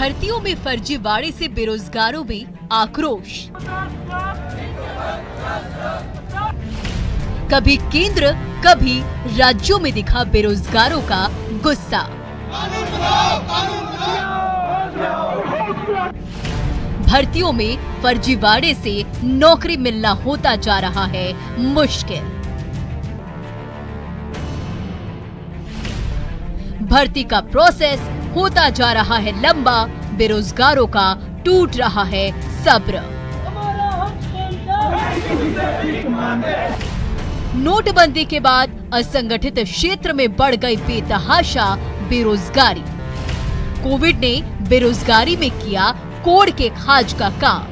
भर्तियों में फर्जीवाड़े से बेरोजगारों में आक्रोश। कभी केंद्र कभी राज्यों में दिखा बेरोजगारों का गुस्सा। भर्तियों में फर्जीवाड़े से नौकरी मिलना होता जा रहा है मुश्किल। भर्ती का प्रोसेस होता जा रहा है लंबा, बेरोजगारों का टूट रहा है सब्र। नोटबंदी के बाद असंगठित क्षेत्र में बढ़ गई बेतहाशा बेरोजगारी। कोविड ने बेरोजगारी में किया कोड़ के खाज का काम।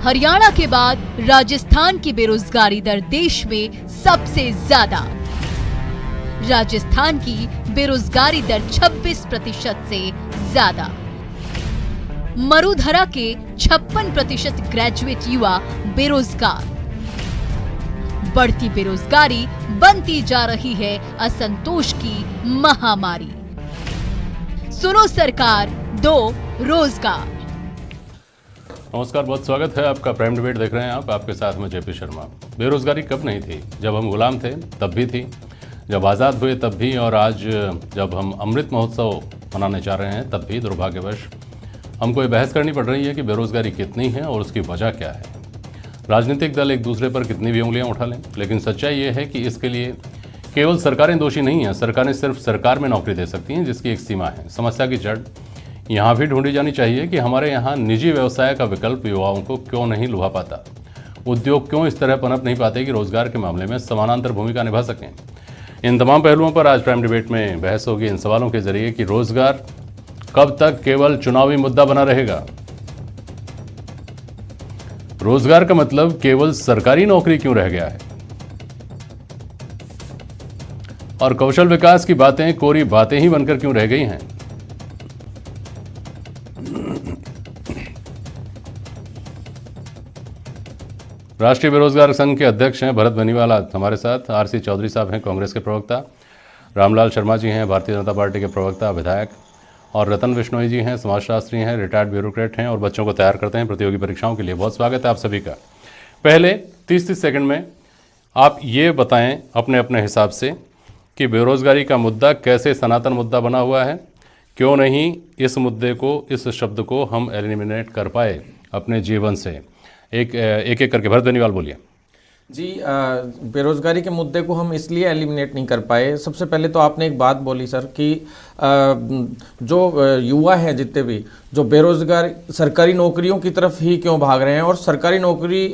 हरियाणा के बाद राजस्थान की बेरोजगारी दर देश में सबसे ज्यादा। राजस्थान की बेरोजगारी दर 26% से ज्यादा। मरुधरा के 56% ग्रेजुएट युवा बेरोजगार। बढ़ती बेरोजगारी बनती जा रही है असंतोष की महामारी। सुनो सरकार दो रोजगार। नमस्कार, बहुत स्वागत है आपका। प्राइम डिबेट देख रहे हैं आप, आपके साथ में जेपी शर्मा। बेरोजगारी कब नहीं थी? जब हम गुलाम थे तब भी थी, जब आज़ाद हुए तब भी, और आज जब हम अमृत महोत्सव मनाने जा रहे हैं तब भी दुर्भाग्यवश हमको ये बहस करनी पड़ रही है कि बेरोजगारी कितनी है और उसकी वजह क्या है। राजनीतिक दल एक दूसरे पर कितनी भी उंगलियां उठा लें, लेकिन सच्चाई ये है कि इसके लिए केवल सरकारें दोषी नहीं हैं। सरकारें सिर्फ सरकार में नौकरी दे सकती हैं, जिसकी एक सीमा है। समस्या की जड़ यहाँ भी ढूंढी जानी चाहिए कि हमारे यहाँ निजी व्यवसाय का विकल्प युवाओं को क्यों नहीं लुभा पाता। उद्योग क्यों इस तरह पनप नहीं पाते कि रोजगार के मामले में समानांतर भूमिका निभा सकें। इन तमाम पहलुओं पर आज प्राइम डिबेट में बहस होगी, इन सवालों के जरिए कि रोजगार कब तक केवल चुनावी मुद्दा बना रहेगा। रोजगार का मतलब केवल सरकारी नौकरी क्यों रह गया है, और कौशल विकास की बातें कोरी बातें ही बनकर क्यों रह गई हैं। राष्ट्रीय बेरोजगार संघ के अध्यक्ष हैं भरत बेनीवाल हमारे साथ। आरसी चौधरी साहब हैं कांग्रेस के प्रवक्ता। रामलाल शर्मा जी हैं भारतीय जनता पार्टी के प्रवक्ता विधायक। और रतन बिश्नोई जी हैं समाजशास्त्री हैं, रिटायर्ड ब्यूरोक्रेट हैं और बच्चों को तैयार करते हैं प्रतियोगी परीक्षाओं के लिए। बहुत स्वागत है आप सभी का। पहले 30-30 सेकंड में आप ये बताएं अपने अपने हिसाब से कि बेरोजगारी का मुद्दा कैसे सनातन मुद्दा बना हुआ है, क्यों नहीं इस मुद्दे को, इस शब्द को हम एलिमिनेट कर पाए अपने जीवन से। एक करके भरत बेनीवाल बोलिए। जी, बेरोजगारी के मुद्दे को हम इसलिए एलिमिनेट नहीं कर पाए। सबसे पहले तो आपने एक बात बोली सर कि जो युवा हैं जितने भी जो बेरोजगार सरकारी नौकरियों की तरफ ही क्यों भाग रहे हैं, और सरकारी नौकरी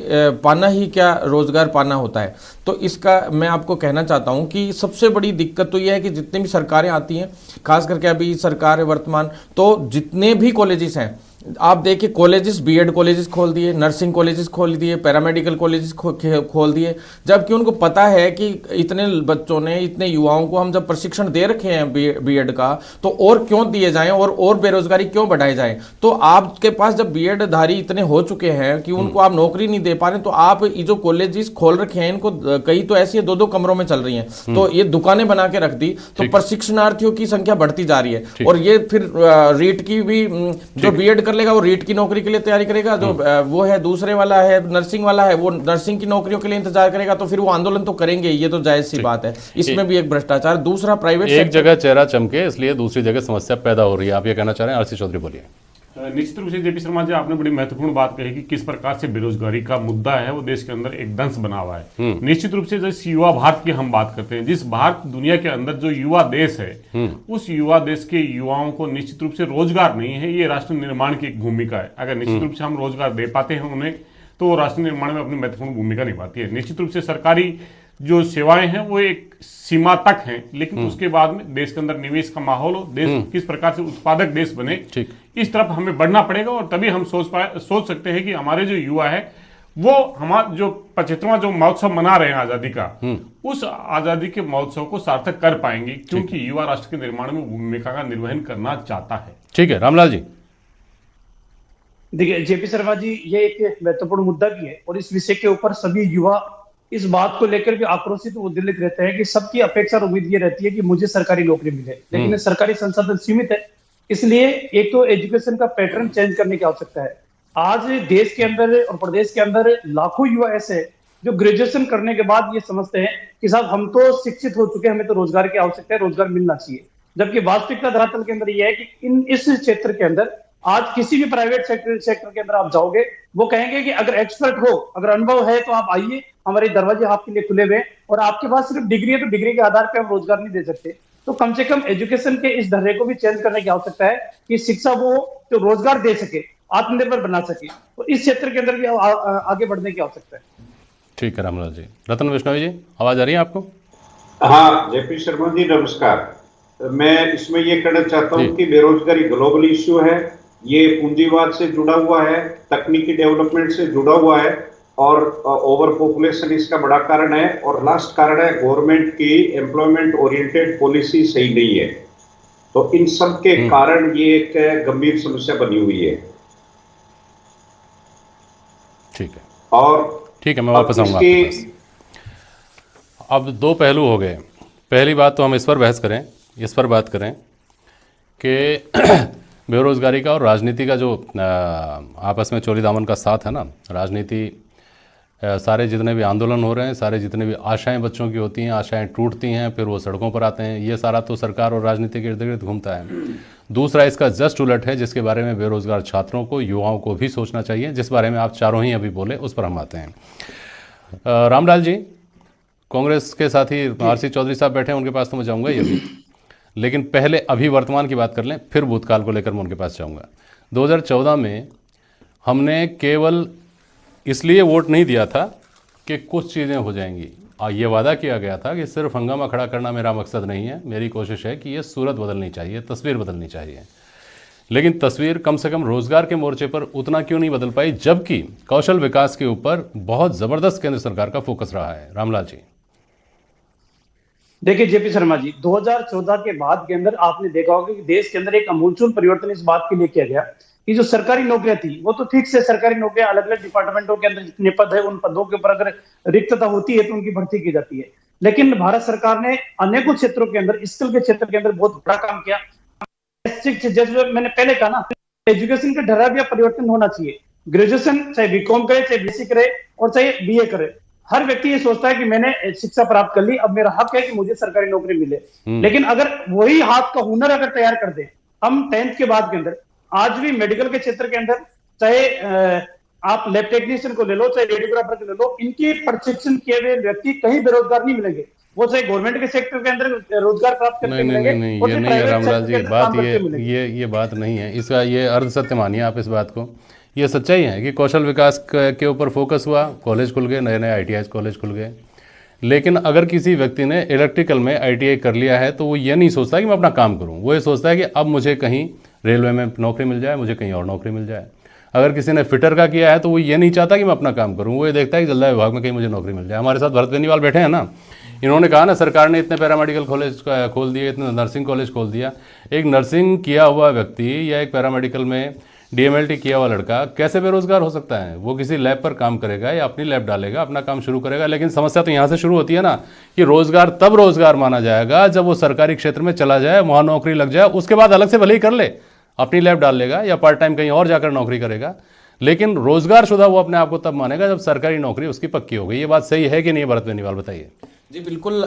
पाना ही क्या रोजगार पाना होता है। तो इसका मैं आपको कहना चाहता हूं कि सबसे बड़ी दिक्कत तो यह है कि जितनी भी सरकारें आती हैं, खास करके अभी सरकार है वर्तमान, तो जितने भी कॉलेजेस हैं आप देखिए, कॉलेजेस, बीएड कॉलेजेस खोल दिए, नर्सिंग कॉलेजेस खोल दिए, पैरामेडिकल कॉलेजेस खोल दिए, जबकि उनको पता है कि इतने बच्चों ने, इतने युवाओं को हम जब प्रशिक्षण दे रखे हैं बीएड का, तो और क्यों दिए जाएं और बेरोजगारी क्यों बढ़ाई जाए। तो आपके पास जब बीएड धारी इतने हो चुके हैं कि उनको आप नौकरी नहीं दे पा रहे, तो आप ये जो कॉलेजेस खोल रखे हैं इनको कई तो ऐसी 2-2 कमरों में चल रही हैं, तो ये दुकानें बना के रख दी, तो प्रशिक्षणार्थियों की संख्या बढ़ती जा रही है। और ये फिर रीट की भी जो बीएड लेगा वो रीट की नौकरी के लिए तैयारी करेगा, जो वो है दूसरे वाला है नर्सिंग वाला है, वो नर्सिंग की नौकरियों के लिए इंतजार करेगा, तो फिर वो आंदोलन तो करेंगे, ये तो जायज सी बात है। इसमें भी एक भ्रष्टाचार। दूसरा, प्राइवेट एक जगह चेहरा चमके इसलिए दूसरी जगह समस्या पैदा हो रही है, आप ये कहना चाह रहे हैं। आरसी चौधरी बोलिए। निश्चित रूप से जेपी शर्मा जी, आपने बड़ी महत्वपूर्ण बात कही कि किस प्रकार से बेरोजगारी का मुद्दा है वो देश के अंदर एक दंश बना हुआ है। निश्चित रूप से जिस युवा भारत की हम बात करते हैं, जिस भारत दुनिया के अंदर जो युवा देश है, उस युवा देश के युवाओं को निश्चित रूप से रोजगार नहीं है, ये राष्ट्र निर्माण की एक भूमिका है। अगर निश्चित रूप से हम रोजगार दे पाते हैं उन्हें, तो राष्ट्र निर्माण में अपनी महत्वपूर्ण भूमिका निभाती है। निश्चित रूप से सरकारी जो सेवाएं हैं वो एक सीमा तक हैं, लेकिन उसके बाद में देश के अंदर निवेश का माहौल हो, देश किस प्रकार से उत्पादक देश बने, इस तरफ हमें बढ़ना पड़ेगा। और तभी हम सोच सकते हैं कि हमारे जो युवा है वो हमारा जो 75वां जो महोत्सव मना रहे हैं आजादी का, उस आजादी के महोत्सव को सार्थक कर पाएंगे, क्योंकि युवा राष्ट्र के निर्माण में भूमिका का निर्वहन करना चाहता है। ठीक है, रामलाल जी। देखिए जेपी शर्मा जी, ये एक महत्वपूर्ण मुद्दा भी है और इस विषय के ऊपर सभी युवा इस बात को लेकर के आक्रोशित व उद्वेलित रहते हैं कि सबकी अपेक्षा और उम्मीद ये रहती है कि मुझे सरकारी नौकरी मिले, लेकिन सरकारी संसाधन सीमित है। इसलिए एक तो एजुकेशन का पैटर्न चेंज करने की आवश्यकता है। आज देश के अंदर और प्रदेश के अंदर लाखों युवा ऐसे हैं जो ग्रेजुएशन करने के बाद ये समझते हैं कि साहब हम तो शिक्षित हो चुके हैं, हमें तो रोजगार की आवश्यकता है, रोजगार मिलना चाहिए। जबकि वास्तविकता धरातल के अंदर यह है कि इस क्षेत्र के अंदर आज किसी भी प्राइवेट सेक्टर के अंदर आप जाओगे, वो कहेंगे कि अगर एक्सपर्ट हो, अगर अनुभव है तो आप आइए, हमारे दरवाजे आपके लिए खुले हुए हैं, और आपके पास सिर्फ डिग्री है तो डिग्री के आधार पर हम रोजगार नहीं दे सकते। तो कम से कम एजुकेशन के इस ढर्रे को भी चेंज करने की आवश्यकता है कि शिक्षा वो जो रोजगार दे सके, आत्मनिर्भर बना सके। तो इस क्षेत्र के अंदर भी आगे बढ़ने की आवश्यकता है। ठीक है रामलाल जी। रतन वैष्णवी जी, आवाज आ रही है आपको? हाँ, जेपी शर्मा जी नमस्कार। मैं इसमें ये कहना चाहता हूँ कि बेरोजगारी ग्लोबल इश्यू है, ये पूंजीवाद से जुड़ा हुआ है, तकनीकी डेवलपमेंट से जुड़ा हुआ है, और ओवर पॉपुलेशन इसका बड़ा कारण है, और लास्ट कारण है गवर्नमेंट की एम्प्लॉयमेंट ओरिएंटेड पॉलिसी सही नहीं है। तो इन सब के कारण ये एक गंभीर समस्या बनी हुई है। ठीक है, और ठीक है, मैं वापस आऊंगा आपके पास। अब दो पहलू हो गए। पहली बात तो हम इस पर बहस करें, इस पर बात करें कि बेरोजगारी का और राजनीति का जो आपस में चोरी दामन का साथ है ना, राजनीति, सारे जितने भी आंदोलन हो रहे हैं, सारे जितने भी आशाएं बच्चों की होती हैं, आशाएं टूटती हैं, फिर वो सड़कों पर आते हैं, ये सारा तो सरकार और राजनीति के इर्द गिर्द घूमता है। दूसरा इसका जस्ट उलट है, जिसके बारे में बेरोजगार छात्रों को, युवाओं को भी सोचना चाहिए, जिस बारे में आप चारों ही अभी बोले, उस पर हम आते हैं। रामलाल जी, कांग्रेस के साथी आरसी चौधरी साहब बैठे हैं, उनके पास तो मैं जाऊँगा ये भी, लेकिन पहले अभी वर्तमान की बात कर लें, फिर भूतकाल को लेकर मैं उनके पास जाऊँगा। 2014 में हमने केवल इसलिए वोट नहीं दिया था कि कुछ चीज़ें हो जाएंगी, ये वादा किया गया था कि सिर्फ हंगामा खड़ा करना मेरा मकसद नहीं है, मेरी कोशिश है कि ये सूरत बदलनी चाहिए, तस्वीर बदलनी चाहिए। लेकिन तस्वीर कम से कम रोजगार के मोर्चे पर उतना क्यों नहीं बदल पाई, जबकि कौशल विकास के ऊपर बहुत ज़बरदस्त केंद्र सरकार का फोकस रहा है? रामलाल जी। देखिए जेपी शर्मा जी, 2014 के बाद के अंदर आपने देखा होगा कि देश के अंदर एक आमूलचूल परिवर्तन इस बात के लिए किया गया कि जो सरकारी नौकरियां थी, वो तो ठीक से सरकारी नौकरियां अलग अलग डिपार्टमेंटों के अंदर जितने पद है, उन पदों के ऊपर अगर रिक्तता होती है तो उनकी भर्ती की जाती है। लेकिन भारत सरकार ने अनेकों क्षेत्रों के अंदर, स्किल के क्षेत्र के अंदर बहुत बड़ा काम किया। जैसे मैंने पहले कहा ना, एजुकेशन का ढर्रा भी परिवर्तन होना चाहिए। ग्रेजुएशन चाहे बीकॉम करे, चाहे बीसी करे, और चाहे बीए करे, हर व्यक्ति ये सोचता है कि मैंने शिक्षा प्राप्त कर ली, अब मेरा हक है कि मुझे सरकारी नौकरी मिले। लेकिन अगर वही हाथ का हुनर अगर तैयार कर दे, हम 10th के बाद के अंदर आज भी मेडिकल के क्षेत्र के अंदर, चाहे आप लैब टेक्नीशियन को ले लो, चाहे रेडियोग्राफर को ले लो, इनकी प्रशिक्षण किए हुए व्यक्ति कहीं बेरोजगार नहीं मिलेंगे। वो चाहे गवर्नमेंट के सेक्टर के अंदर रोजगार प्राप्त करके मिलेंगे। नहीं, ये नहीं है रामलाल जी, बात ये बात नहीं है, इसका ये अर्ध सत्य मानिए आप इस बात को। ये सच्चाई है कि कौशल विकास के ऊपर फोकस हुआ, कॉलेज खुल गए, नए नए ITI कॉलेज खुल गए। लेकिन अगर किसी व्यक्ति ने इलेक्ट्रिकल में ITI कर लिया है तो वो ये नहीं सोचता कि मैं अपना काम करूं, वो ये सोचता है कि अब मुझे कहीं रेलवे में नौकरी मिल जाए, मुझे कहीं और नौकरी मिल जाए। अगर किसी ने फिटर का किया है तो वो ये नहीं चाहता कि मैं अपना काम करूं, वो ये देखता है कि जल्दा विभाग में कहीं मुझे नौकरी मिल जाए। हमारे साथ भरत बेनीवाल बैठे हैं ना, इन्होंने कहा ना सरकार ने इतने पैरामेडिकल कॉलेज खोल दिए, इतने नर्सिंग कॉलेज खोल दिया। एक नर्सिंग किया हुआ व्यक्ति या एक पैरामेडिकल में DMLT किया हुआ लड़का कैसे बेरोजगार हो सकता है? वो किसी लैब पर काम करेगा या अपनी लैब डालेगा, अपना काम शुरू करेगा। लेकिन समस्या तो यहाँ से शुरू होती है ना कि रोजगार तब रोजगार माना जाएगा जब वो सरकारी क्षेत्र में चला जाए, वहाँ नौकरी लग जाए, उसके बाद अलग से भले ही कर ले, अपनी लैब डाल लेगा या पार्ट टाइम कहीं और जाकर नौकरी करेगा। लेकिन रोजगार शुदा वो अपने आप को तब मानेगा जब सरकारी नौकरी उसकी पक्की हो गई। ये बात सही है कि नहीं भरत बेनीवाल, बताइए। जी बिल्कुल,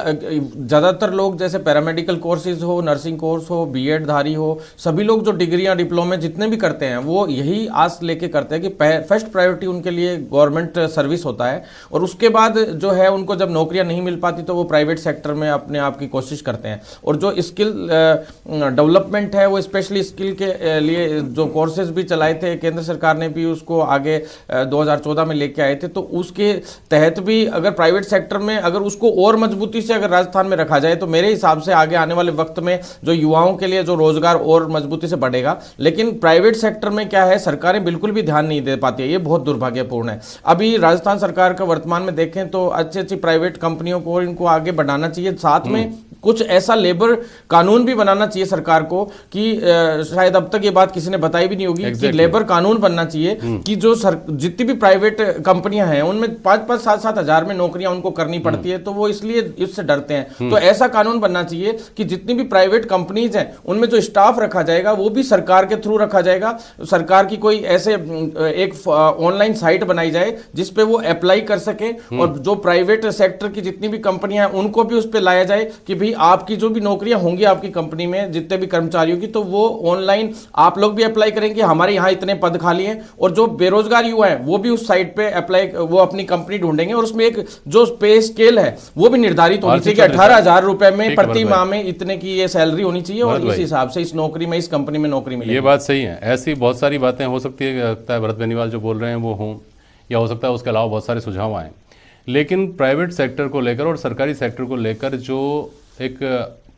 ज़्यादातर लोग जैसे पैरामेडिकल कोर्सेज हो, नर्सिंग कोर्स हो, बीएड धारी हो, सभी लोग जो डिग्रियां डिप्लोमे जितने भी करते हैं वो यही आस लेके करते हैं कि फर्स्ट प्रायोरिटी उनके लिए गवर्नमेंट सर्विस होता है, और उसके बाद जो है उनको जब नौकरियां नहीं मिल पाती तो वो प्राइवेट सेक्टर में अपने आप की कोशिश करते हैं। और जो स्किल डेवलपमेंट है वो स्पेशली स्किल के लिए जो कोर्सेज भी चलाए थे, केंद्र सरकार ने भी उसको आगे 2014 में लेके आए थे, तो उसके तहत भी अगर प्राइवेट सेक्टर में अगर उसको और और मजबूती से अगर राजस्थान में रखा जाए तो मेरे हिसाब से आगे आने वाले वक्त में जो युवाओं के लिए जो रोजगार और मजबूती से बढ़ेगा। लेकिन प्राइवेट सेक्टर में क्या है, सरकारें बिल्कुल भी ध्यान नहीं दे पाती है, ये बहुत दुर्भाग्यपूर्ण है। अभी राजस्थान सरकार का वर्तमान में देखें तो अच्छी अच्छी प्राइवेट कंपनियों को इनको आगे बढ़ाना चाहिए, साथ में कुछ ऐसा लेबर कानून भी बनाना चाहिए सरकार को कि शायद अब तक ये बात किसी ने बताई भी नहीं होगी कि लेबर कानून बनना चाहिए कि जो जितनी भी प्राइवेट कंपनियां हैं उनमें 5-5, 7-7 हजार में नौकरियां उनको करनी पड़ती है, तो वो इसलिए इससे डरते हैं। तो ऐसा कानून बनना चाहिए कि जितनी भी प्राइवेट कंपनीज हैं उनमें जो स्टाफ रखा जाएगा वो भी सरकार के थ्रू रखा जाएगा। सरकार की कोई ऐसे एक ऑनलाइन साइट बनाई जाए जिसपे वो अप्लाई कर सके, और जो प्राइवेट सेक्टर की जितनी भी कंपनियां हैं उनको भी उस पर लाया जाए कि भाई आपकी जो भी नौकरियां होंगी आपकी कंपनी में जितने भी कर्मचारियों की, तो वो ऑनलाइन आप लोग भी अप्लाई करेंगे, हमारे यहाँ इतने पद खाली हैं, और जो बेरोजगार युवा हैं वो भी उस साइट पे अप्लाई, वो अपनी कंपनी ढूंढेंगे, और उसमें एक जो पे स्केल है वो भी निर्धारित होनी चाहिए कि 18,000 रुपए में प्रति माह में इतने की ये सैलरी होनी चाहिए, और इस हिसाब से इस नौकरी में, इस कंपनी में नौकरी मिलेगी। ये बात सही है। ऐसी बहुत सारी बातें हो सकती है, भरत बेनीवाल जो बोल रहे हैं वो हों, या हो सकता है उसके अलावा बहुत सारे सुझाव आए, लेकिन प्राइवेट सेक्टर को लेकर और सरकारी सेक्टर को लेकर जो एक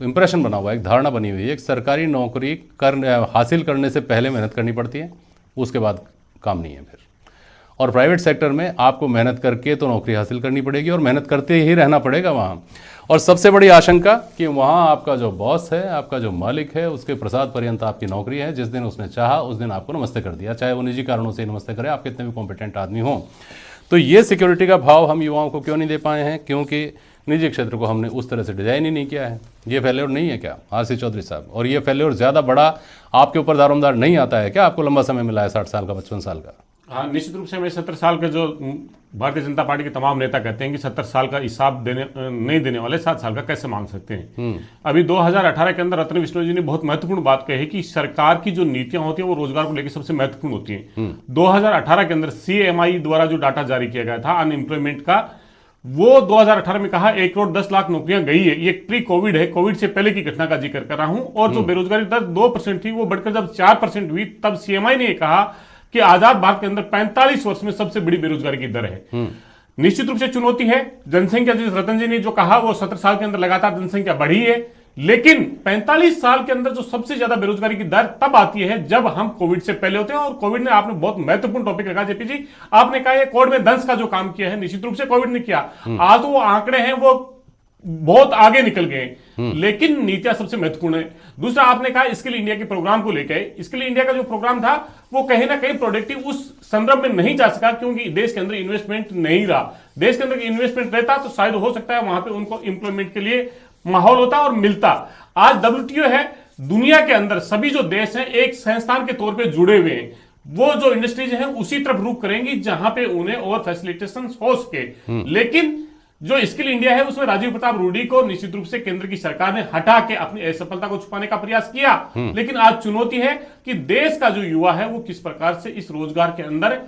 इंप्रेशन बना हुआ है, एक धारणा बनी हुई है, एक सरकारी नौकरी हासिल करने से पहले मेहनत करनी पड़ती है, उसके बाद काम नहीं है फिर। और प्राइवेट सेक्टर में आपको मेहनत करके तो नौकरी हासिल करनी पड़ेगी और मेहनत करते ही रहना पड़ेगा वहाँ। और सबसे बड़ी आशंका कि वहाँ आपका जो बॉस है, आपका जो मालिक है, उसके प्रसाद पर्यंत आपकी नौकरी है, जिस दिन उसने चाहा उस दिन आपको नमस्ते कर दिया, चाहे वो निजी कारणों से नमस्ते करे, आप कितने भी कॉम्पिटेंट आदमी हों। तो ये सिक्योरिटी का भाव हम युवाओं को क्यों नहीं दे पाए हैं? क्योंकि निजी क्षेत्र को हमने उस तरह से डिजाइन ही नहीं किया है। ये फेल्योर नहीं है क्या आरसी चौधरी साहब? और ये फेल्योर ज़्यादा बड़ा आपके ऊपर दारोमदार नहीं आता है क्या? आपको लंबा समय मिला है 60 साल का, 55 साल का। हाँ, निश्चित रूप से मैं 70 साल के जो भारतीय जनता पार्टी के तमाम नेता कहते हैं कि 70 साल का हिसाब नहीं देने वाले 7 साल का कैसे मांग सकते हैं। अभी 2018 के अंदर रत्न बिश्नोई जी ने बहुत महत्वपूर्ण बात कही कि सरकार की जो नीतियां होती है वो रोजगार को लेकर सबसे महत्वपूर्ण होती हैं। 2018 के अंदर CMI द्वारा जो डाटा जारी किया गया था अनएम्प्लॉयमेंट का, वो 2018 में कहा 1,10,00,000 नौकरियां गई है। ये प्री कोविड है, कोविड से पहले की घटना का जिक्र कर रहा हूं। और जो बेरोजगारी दर 2% थी वो बढ़कर जब 4% हुई, तब CMI ने कहा कि आजाद भारत के अंदर 45 वर्ष में सबसे बड़ी बेरोजगारी की दर है। निश्चित रूप से चुनौती है। जनसंख्या, जिस रतन जी ने जो कहा, वो 70 साल के अंदर लगातार जनसंख्या बढ़ी है, लेकिन 45 साल के अंदर जो सबसे ज्यादा बेरोजगारी की दर तब आती है जब हम कोविड से पहले होते हैं। और कोविड ने, आपने बहुत महत्वपूर्ण टॉपिक रखा जेपी जी, आपने कहा ये कोविड में दंश का जो काम किया है निश्चित रूप से कोविड ने किया। आज वो आंकड़े हैं वो बहुत आगे निकल गए, लेकिन नीतियां सबसे महत्वपूर्ण है। दूसरा, आपने कहा स्किल इंडिया के प्रोग्राम को लेकर, स्किल इंडिया का जो प्रोग्राम था वो कहीं ना कहीं प्रोडक्टिव उस संदर्भ में नहीं जा सका क्योंकि देश के अंदर इन्वेस्टमेंट नहीं रहा। देश के अंदर इन्वेस्टमेंट रहता तो शायद हो सकता है वहां पे उनको इंप्लॉयमेंट के लिए माहौल होता और मिलता। आज WTO है, दुनिया के अंदर सभी जो देश हैं एक संस्थान के तौर पे जुड़े हुए हैं। वो जो इंडस्ट्रीज हैं उसी तरफ रुख करेंगी जहां पे उन्हें और फैसिलिटेशन हो सके। लेकिन जो स्किल इंडिया है उसमें राजीव प्रताप रूडी को निश्चित रूप से केंद्र की सरकार ने हटा के अपनी असफलता को छुपाने का प्रयास किया। लेकिन आज चुनौती है कि देश का जो युवा है वो किस प्रकार से इस रोजगार के अंदर,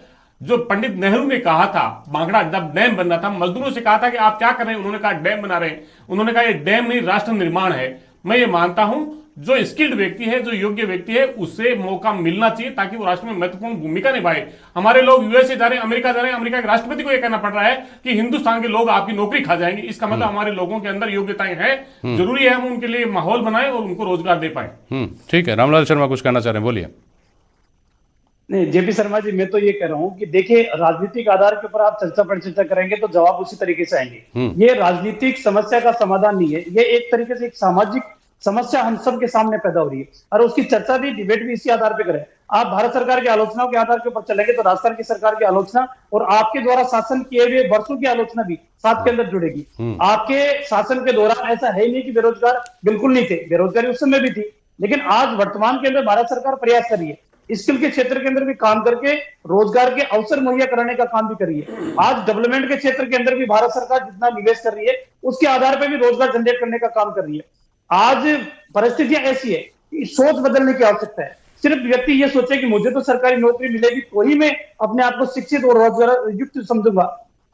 जो पंडित नेहरू ने कहा था, बांगड़ा जब डैम बन रहा था, मजदूरों से कहा था कि आप क्या कर रहे हैं, उन्होंने कहा डैम बना रहे हैं। उन्होंने कहा ये डैम नहीं राष्ट्र निर्माण है। मैं ये मानता हूं जो स्किल्ड व्यक्ति है, जो योग्य व्यक्ति है, उसे मौका मिलना चाहिए ताकि वो राष्ट्र में महत्वपूर्ण भूमिका निभाए। हमारे लोग यूएसए जा रहे हैं, अमेरिका जा रहे हैं, अमेरिका के राष्ट्रपति को यह कहना पड़ रहा है कि हिंदुस्तान के लोग आपकी नौकरी खा जाएंगे। इसका मतलब हमारे लोगों के अंदर योग्यताएं हैं। जरूरी है हम उनके लिए माहौल बनाएं और उनको रोजगार दे पाए। ठीक है, रामलाल शर्मा कुछ कहना चाह रहे हैं, बोलिए। नहीं, जेपी शर्मा जी, मैं तो ये कह रहा हूं कि देखिए, राजनीतिक आधार के ऊपर आप चर्चा पर चर्चा करेंगे तो जवाब उसी तरीके से आएंगे। ये राजनीतिक समस्या का समाधान नहीं है, ये एक तरीके से एक सामाजिक समस्या हम सब के सामने पैदा हो रही है और उसकी चर्चा भी, डिबेट भी इसी आधार पर करें। आप भारत सरकार की आलोचनाओं के आधार के ऊपर चलेंगे तो राजस्थान की सरकार की आलोचना और आपके द्वारा शासन किए हुए वर्षों की आलोचना भी साथ के अंदर जुड़ेगी। आपके शासन के दौरान ऐसा है नहीं कि बेरोजगार बिल्कुल नहीं थे, बेरोजगारी उस समय भी थी, लेकिन आज वर्तमान के अंदर भारत सरकार प्रयास कर रही है स्किल के क्षेत्र के अंदर भी काम करके रोजगार के अवसर मुहैया कराने का काम भी कर रही है। आज डेवलपमेंट के क्षेत्र के अंदर भी भारत सरकार जितना निवेश कर रही है उसके आधार पर भी रोजगार जनरेट करने का काम कर रही है। आज परिस्थितियां ऐसी है कि सोच बदलने की आवश्यकता है। सिर्फ व्यक्ति ये सोचे कि मुझे तो सरकारी नौकरी मिलेगी तो ही मैं अपने आप को शिक्षित और रोजगार युक्त समझूंगा।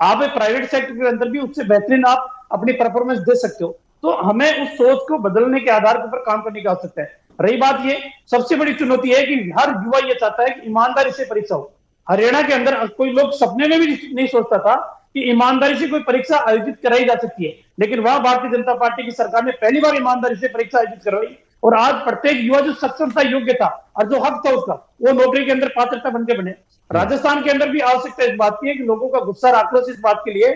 आप प्राइवेट सेक्टर के अंदर भी उससे बेहतरीन आप अपनी परफॉर्मेंस दे सकते हो। तो हमें उस सोच को बदलने के आधार के ऊपर काम करने की आवश्यकता है। रही बात ये, सबसे बड़ी चुनौती है कि हर युवा ये चाहता है कि ईमानदारी से परीक्षा हो। हरियाणा के अंदर कोई लोग सपने में भी नहीं सोचता था कि ईमानदारी से कोई परीक्षा आयोजित कराई जा सकती है। लेकिन वह भारतीय जनता पार्टी की सरकार ने पहली बार ईमानदारी से परीक्षा आयोजित करवाई और आज प्रत्येक युवा जो सक्षम था, योग्य था और जो हक था उसका, वो नौकरी के अंदर पात्रता बनके बने। राजस्थान के अंदर भी आवश्यकता इस बात की है कि लोगों का गुस्सा और आक्रोश इस बात के लिए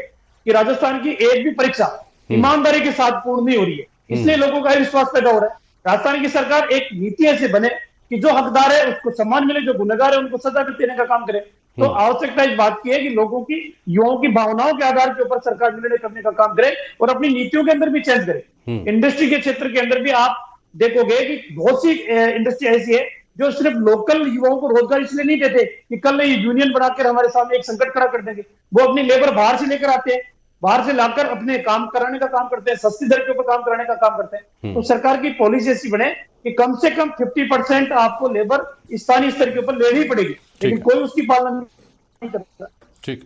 कि राजस्थान की एक भी परीक्षा ईमानदारी के साथ पूर्ण नहीं हो रही है, इसलिए लोगों का विश्वास पैदा हो रहा है। राजस्थान की सरकार एक नीति ऐसे बने कि जो हकदार है उसको सम्मान मिले, जो गुनहगार है उनको सजा देने का काम करे। तो आवश्यकता इस बात की है कि लोगों की, युवाओं की भावनाओं के आधार के ऊपर सरकार निर्णय करने का काम करे और अपनी नीतियों के अंदर भी चेंज करे। इंडस्ट्री के क्षेत्र के अंदर भी आप देखोगे कि बहुत सी इंडस्ट्री ऐसी है जो सिर्फ लोकल युवाओं को रोजगार इसलिए नहीं देते कि कल ये यूनियन बनाकर हमारे सामने एक संकट खड़ा कर देंगे, वो अपनी लेबर बाहर से लेकर आते हैं, बाहर से लाकर अपने काम कराने का काम करते हैं, सस्ती दर के ऊपर काम कराने का काम करते हैं। तो सरकार की पॉलिसी ऐसी बने कि कम से कम 50% आपको लेबर स्थानीय स्तर के ऊपर लेनी ही पड़ेगी, लेकिन कोई उसकी पालना नहीं करता। ठीक,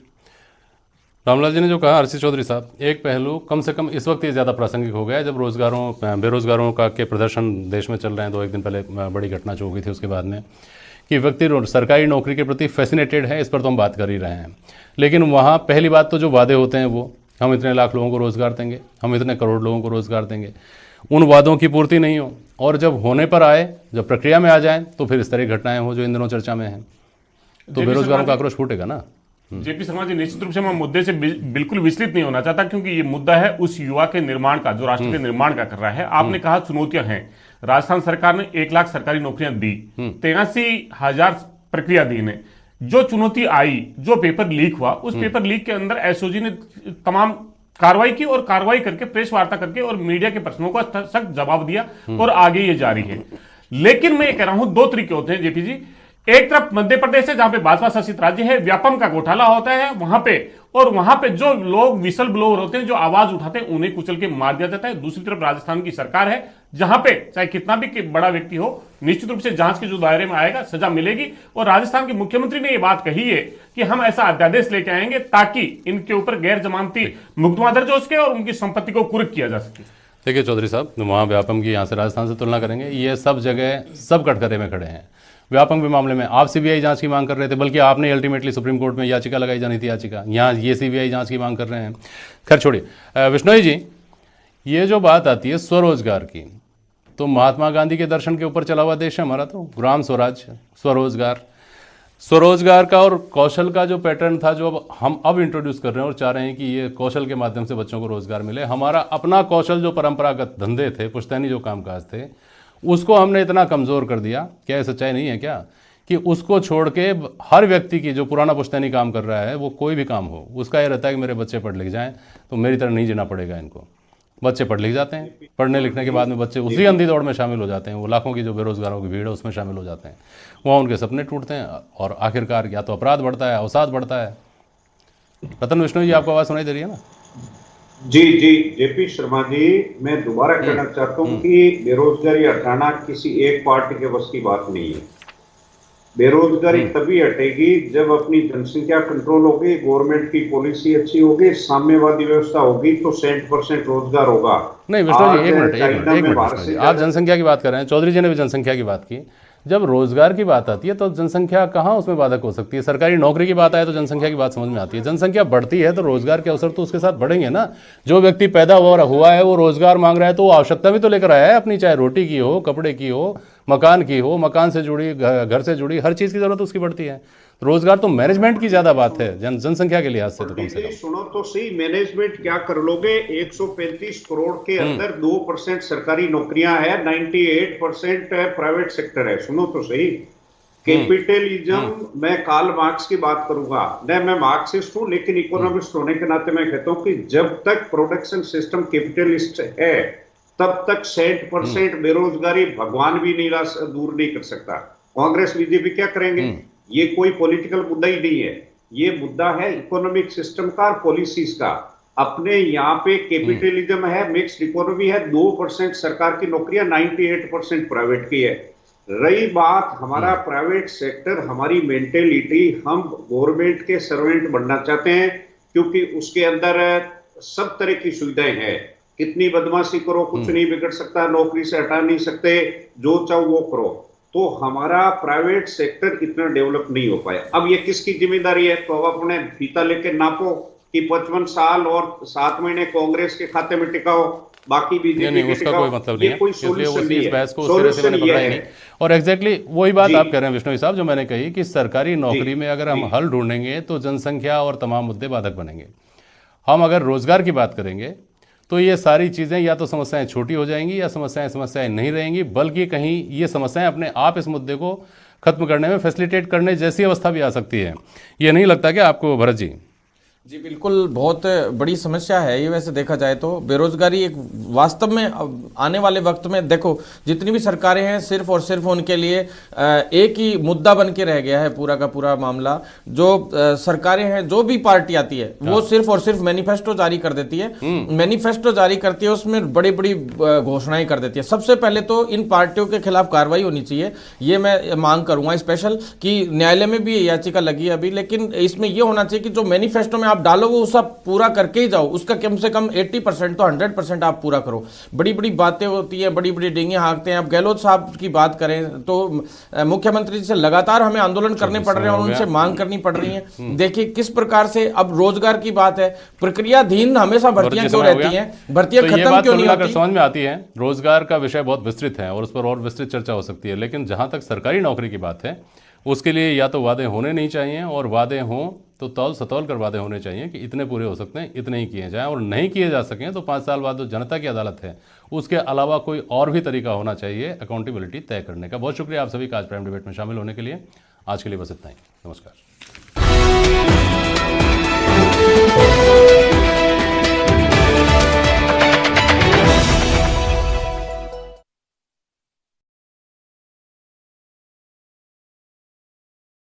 रामलाल जी ने जो कहा, आरसी चौधरी साहब, एक पहलू कम से कम इस वक्त ये ज़्यादा प्रासंगिक हो गया है जब बेरोजगारों का के प्रदर्शन देश में चल रहे हैं। 2-1 दिन पहले बड़ी घटना जो हो गई थी उसके बाद में कि व्यक्ति सरकारी नौकरी के प्रति फैसिनेटेड है, इस पर तो हम बात कर ही रहे हैं। लेकिन वहाँ पहली बात तो जो वादे होते हैं वो हम इतने लाख लोगों को रोज़गार देंगे, हम इतने करोड़ लोगों को रोज़गार देंगे, उन वादों की पूर्ति नहीं हो और जब होने पर आए, जब प्रक्रिया में आ जाए तो फिर इस तरह की घटनाएं हो जो इन दिनों चर्चा में हैं, तो बेरोजगारों का आक्रोश फूटेगा ना। जेपी शर्मा जी, निश्चित रूप से मैं मुद्दे से बिल्कुल विचलित नहीं होना चाहता, क्योंकि ये मुद्दा है उस युवा के निर्माण का जो राष्ट्र के निर्माण का कर रहा है। आपने कहा चुनौतियां हैं, राजस्थान सरकार ने 1 लाख सरकारी नौकरियां दी, 83,000 प्रक्रिया दी ने। जो चुनौती आई, जो पेपर लीक हुआ, उस पेपर लीक के अंदर एसओजी ने तमाम कार्रवाई की और कार्रवाई करके प्रेस वार्ता करके और मीडिया के प्रश्नों का सख्त जवाब दिया और आगे ये जारी है। लेकिन मैं ये कह रहा हूं 2 तरीके होते हैं जेपी जी। एक तरफ मध्य प्रदेश है जहां पे भाजपा शासित राज्य है, व्यापम का घोटाला होता है वहां पे, और वहां पे जो लोग विसल ब्लोअर होते हैं, जो आवाज उठाते हैं, उन्हें कुचल के मार दिया जाता है। दूसरी तरफ राजस्थान की सरकार है जहां पे चाहे कितना भी बड़ा व्यक्ति हो, निश्चित रूप से जांच के जो दायरे में आएगा सजा मिलेगी। और राजस्थान के मुख्यमंत्री ने यह बात कही है कि हम ऐसा अध्यादेश लेके आएंगे ताकि इनके ऊपर गैर जमानती मुकदमा दर्ज हो सके और उनकी संपत्ति को कुर्क किया जा सके। देखिए चौधरी साहब, वहाँ व्यापम की यहाँ से राजस्थान से तुलना करेंगे, ये सब जगह सब कटघरे में खड़े हैं। व्यापम के मामले में आप सीबीआई जांच की मांग कर रहे थे, बल्कि आपने अल्टीमेटली सुप्रीम कोर्ट में याचिका लगाई जानी थी याचिका, यहाँ ये सीबीआई जांच की मांग कर रहे हैं। खैर छोड़िए, विश्नोई जी, ये जो बात आती है स्वरोजगार की, तो महात्मा गांधी के दर्शन के ऊपर चला हुआ देश है हमारा, तो ग्राम स्वराज, स्वरोजगार का और कौशल का जो पैटर्न था, जो हम अब इंट्रोड्यूस कर रहे हैं और चाह रहे हैं कि ये कौशल के माध्यम से बच्चों को रोजगार मिले। हमारा अपना कौशल जो परंपरागत धंधे थे, पुश्तैनी जो कामकाज थे, उसको हमने इतना कमज़ोर कर दिया, क्या ये सच्चाई नहीं है क्या, कि उसको छोड़ के हर व्यक्ति की जो पुराना पुश्तैनी काम कर रहा है, वो कोई भी काम हो, उसका ये रहता है कि मेरे बच्चे पढ़ लिख जाएं तो मेरी तरह नहीं जीना पड़ेगा इनको। बच्चे पढ़ लिख जाते हैं, पढ़ने लिखने के बाद में बच्चे उसी अंधी दौड़ में शामिल हो जाते हैं, वो लाखों की जो बेरोजगारों की भीड़ है उसमें शामिल हो जाते हैं, वहाँ उनके सपने टूटते हैं और आखिरकार या तो अपराध बढ़ता है, अवसाद बढ़ता है। रतन विश्नोई जी, आपको आवाज़ सुनाई दे रही है ना? जी जेपी शर्मा जी, मैं दोबारा कहना चाहता हूं कि बेरोजगारी हटाना किसी एक पार्टी के बस की बात नहीं है। बेरोजगारी तभी हटेगी जब अपनी जनसंख्या कंट्रोल होगी, गवर्नमेंट की पॉलिसी अच्छी होगी, साम्यवादी व्यवस्था होगी, तो 100% रोजगार होगा। नहीं विष्णु जी, एक मिनट, आप जनसंख्या की बात कर रहे हैं, चौधरी जी ने भी जनसंख्या की बात की। जब रोजगार की बात आती है तो जनसंख्या कहाँ उसमें बाधक हो सकती है? सरकारी नौकरी की बात आए तो जनसंख्या की बात समझ में आती है। जनसंख्या बढ़ती है तो रोजगार के अवसर तो उसके साथ बढ़ेंगे ना। जो व्यक्ति पैदा हुआ है वो रोजगार मांग रहा है तो वो आवश्यकता भी तो लेकर आया है अपनी, चाहे रोटी की हो, कपड़े की हो, मकान की हो, मकान से जुड़ी, घर से जुड़ी हर चीज़ की जरूरत उसकी बढ़ती है। रोजगार तो मैनेजमेंट की ज्यादा बात है जनसंख्या के लिहाज से, तो कम से कम सुनो तो सही, मैनेजमेंट क्या कर लोगे? 135 करोड़ के अंदर 2% सरकारी नौकरियां है, 98% प्राइवेट सेक्टर है। सुनो तो सही, कैपिटलिज्म, मैं कार्ल मार्क्स की बात करूंगा, मैं मार्क्सिस्ट हूं लेकिन इकोनॉमिस्ट होने के नाते मैं कहता हूं कि जब तक प्रोडक्शन सिस्टम कैपिटलिस्ट है तब तक 60% बेरोजगारी भगवान भी दूर नहीं कर सकता। कांग्रेस बीजेपी क्या करेंगे? ये कोई पॉलिटिकल मुद्दा ही नहीं है, ये मुद्दा है इकोनॉमिक सिस्टम का और पॉलिसीज का। अपने यहाँ पे कैपिटलिज्म है, मिक्स्ड इकोनॉमी है, 2% सरकार की नौकरियां, 98% प्राइवेट की है। रही बात हमारा प्राइवेट सेक्टर, हमारी मेंटेलिटी, हम गवर्नमेंट के सर्वेंट बनना चाहते हैं क्योंकि उसके अंदर सब तरह की सुविधाएं हैं। कितनी बदमाशी करो कुछ नहीं बिगड़ सकता, नौकरी से हटा नहीं सकते, जो चाहो वो करो। तो हमारा प्राइवेट सेक्टर इतना डेवलप नहीं हो पाया। अब ये किसकी जिम्मेदारी है? तो अब अपने फीता लेके नापो कि 55 साल और 7 महीने कांग्रेस के खाते में टिकाओ, बाकी बीजेपी के उसका टिकाओ, कोई मतलब नहीं है, कोई इसलिए सोल्यूशन उसी नहीं इस है। बहस को उस तरह से मैंने पकड़ा ही नहीं। और एग्जैक्टली वही बात जी। आप कह रहे हैं विष्णु साहब, जो मैंने कही कि सरकारी नौकरी में अगर हम हल ढूंढेंगे तो जनसंख्या और तमाम मुद्दे बाधक बनेंगे। हम अगर रोजगार की बात करेंगे तो ये सारी चीज़ें या तो समस्याएं छोटी हो जाएंगी या समस्याएं नहीं रहेंगी, बल्कि कहीं ये समस्याएं अपने आप इस मुद्दे को खत्म करने में फैसिलिटेट करने जैसी अवस्था भी आ सकती है। ये नहीं लगता क्या आपको भरत जी? जी बिल्कुल, बहुत बड़ी समस्या है ये। वैसे देखा जाए तो बेरोजगारी एक वास्तव में आने वाले वक्त में देखो, जितनी भी सरकारें हैं सिर्फ और सिर्फ उनके लिए एक ही मुद्दा बन के रह गया है पूरा का पूरा मामला। जो सरकारें हैं, जो भी पार्टी आती है वो सिर्फ और सिर्फ मैनिफेस्टो जारी कर देती है। मैनिफेस्टो जारी करती है, उसमें बड़ी बड़ी घोषणाएं कर देती है। सबसे पहले तो इन पार्टियों के खिलाफ कार्रवाई होनी चाहिए, ये मैं मांग करूंगा स्पेशल, कि न्यायालय में भी याचिका लगी है अभी, लेकिन इसमें यह होना चाहिए कि जो मैनिफेस्टो में आप डालो वो सब पूरा करके ही जाओ, उसका कम से कम 80% तो 100% आप पूरा करो। बड़ी बड़ी बातें होती है, बड़ी बड़ी डिंगे हाँकते हैं। अब गहलोत साहब की बात करें तो मुख्यमंत्री जी से लगातार हमें आंदोलन करने पड़ रहे हैं और उनसे मांग करनी पड़ रही है। देखिए किस प्रकार से अब रोजगार की बात है, प्रक्रियाधीन हमेशा भर्तियां क्यों रहती हैं, भर्तियां खत्म क्यों नहीं होती? समझ में आती है, रोजगार का विषय बहुत विस्तृत है और उस पर और विस्तृत चर्चा हो सकती है, लेकिन जहां तक सरकारी नौकरी की बात है उसके लिए या तो वादे होने नहीं चाहिए, और वादे हों तो तौल सतौल कर वादे होने चाहिए कि इतने पूरे हो सकते हैं, इतने ही किए जाएं, और नहीं किए जा सकें तो 5 साल बाद जो जनता की अदालत है उसके अलावा कोई और भी तरीका होना चाहिए अकाउंटेबिलिटी तय करने का। बहुत शुक्रिया आप सभी का आज प्राइम डिबेट में शामिल होने के लिए। आज के लिए बस इतना ही। नमस्कार।